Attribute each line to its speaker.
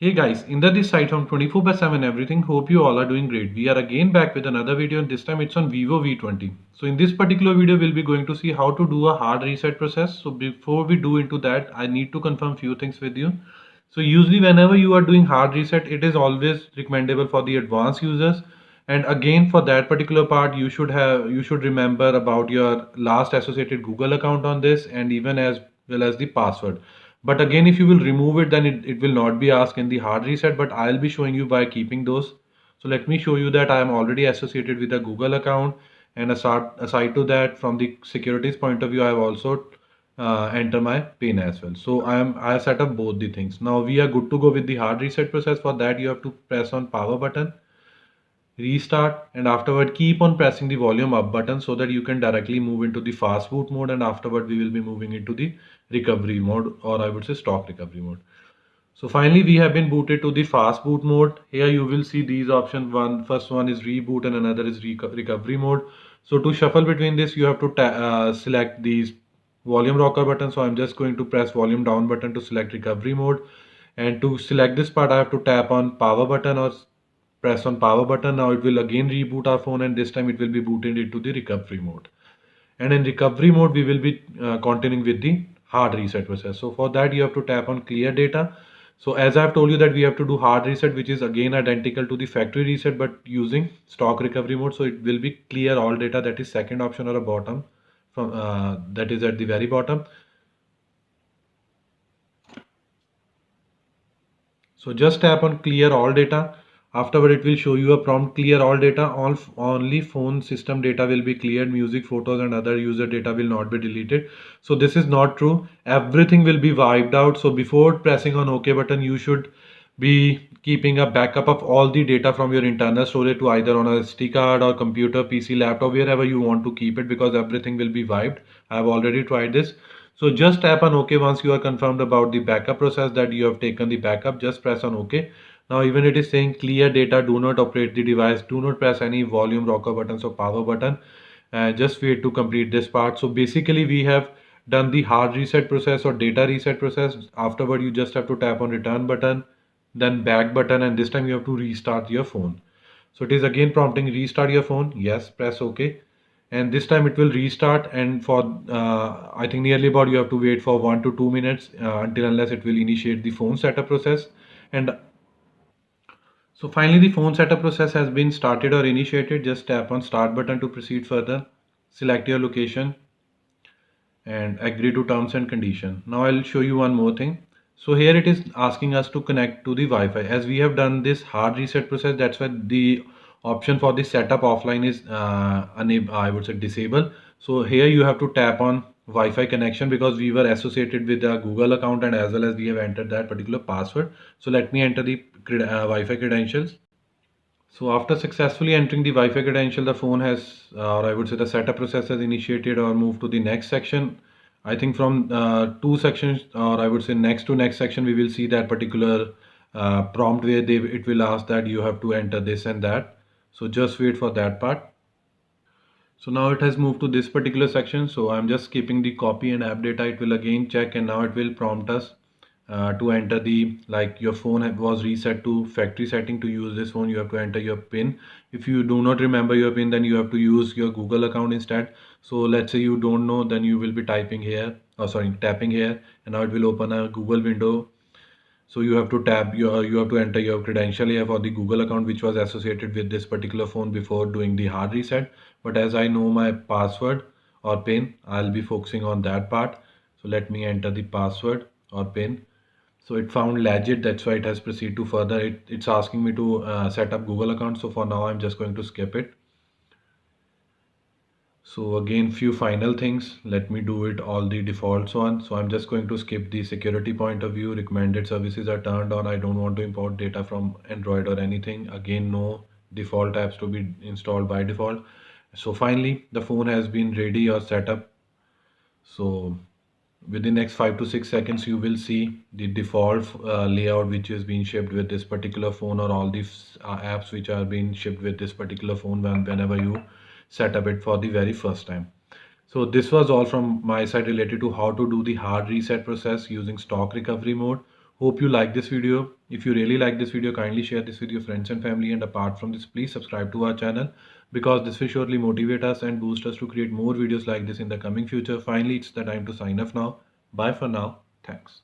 Speaker 1: Hey guys, Inder this side from 24/7 everything. Hope you all are doing great. We are again back with another video and this time it's on Vivo V20. So in this particular video we'll be going to see how to do a hard reset process. So before we do into that, I need to confirm few things with you. So usually whenever you are doing hard reset, it is always recommendable for the advanced users. And again for that particular part, you should remember about your last associated Google account on this and even as well as the password. But again, if you will remove it, then it will not be asked in the hard reset, but I'll be showing you by keeping those. So let me show you that I am already associated with a Google account, and aside to that, from the securities point of view, I have also enter my PIN as well. So I have set up both the things. Now we are good to go with the hard reset process. For that, you have to press on power button, restart, and afterward keep on pressing the volume up button so that you can directly move into the fast boot mode, and afterward we will be moving into the recovery mode, or I would say stock recovery mode. So finally we have been booted to the fast boot mode. Here you will see these options. First one is reboot and another is recovery mode. So to shuffle between this, you have to select these volume rocker button. So I'm just going to press volume down button to select recovery mode, and to select this part I have to tap on power button or press on power button. Now it will again reboot our phone, and this time it will be booted into the recovery mode. And in recovery mode we will be continuing with the hard reset process. So for that you have to tap on clear data. So as I've told you that we have to do hard reset, which is again identical to the factory reset but using stock recovery mode. So it will be clear all data, that is second option or a bottom from that is at the very bottom. So just tap on clear all data. Afterward, it will show you a prompt: clear all data. Only phone system data will be cleared. Music, photos, and other user data will not be deleted. So this is not true. Everything will be wiped out. So before pressing on OK button, you should be keeping a backup of all the data from your internal storage to either on a SD card or computer, PC, laptop, wherever you want to keep it, because everything will be wiped. I have already tried this. So just tap on OK once you are confirmed about the backup process, that you have taken the backup. Just press on OK. Now even it is saying clear data, do not operate the device, do not press any volume rocker buttons or power button. Just wait to complete this part. So basically we have done the hard reset process or data reset process. Afterward you just have to tap on return button, then back button, and this time you have to restart your phone. So it is again prompting restart your phone. Yes, press OK, and this time it will restart, and for I think nearly about you have to wait for 1 to 2 minutes until unless it will initiate the phone setup process. And so finally the phone setup process has been started or initiated. Just tap on start button to proceed further, select your location and agree to terms and condition. Now I'll show you one more thing. So here it is asking us to connect to the Wi-Fi. As we have done this hard reset process, that's why the option for the setup offline is unable, I would say disable. So here you have to tap on Wi-Fi connection, because we were associated with a Google account and as well as we have entered that particular password. So let me enter the Wi-Fi credentials. So after successfully entering the Wi-Fi credential, the phone has, or I would say the setup process has initiated or moved to the next section. I think from two sections, or I would say next to next section, we will see that particular prompt where it will ask that you have to enter this and that. So just wait for that part. So now it has moved to this particular section. So I'm just skipping the copy and app data. It will again check, and now it will prompt us to enter the, like, your phone was reset to factory setting. To use this phone you have to enter your PIN. If you do not remember your PIN, then you have to use your Google account instead. So let's say you don't know, then you will be typing here, or sorry, tapping here, and now it will open a Google window. So you have to tap you have to enter your credential here for the Google account which was associated with this particular phone before doing the hard reset. But as I know my password or PIN, I'll be focusing on that part. So let me enter the password or PIN. So it found legit, that's why it has proceeded to further. It's asking me to set up Google account. So for now I'm just going to skip it. So again, few final things. Let me do it all the defaults one. So I'm just going to skip the security point of view. Recommended services are turned on. I don't want to import data from Android or anything. Again, no default apps to be installed by default. So finally, the phone has been ready or set up. So within next 5 to 6 seconds, you will see the default layout which is being shipped with this particular phone, or all these apps which are being shipped with this particular phone whenever you set up it for the very first time. So this was all from my side related to how to do the hard reset process using stock recovery mode. Hope you like this video. If you really like this video, kindly share this with your friends and family. And apart from this, please subscribe to our channel because this will surely motivate us and boost us to create more videos like this in the coming future. Finally, it's the time to sign off now. Bye for now. Thanks.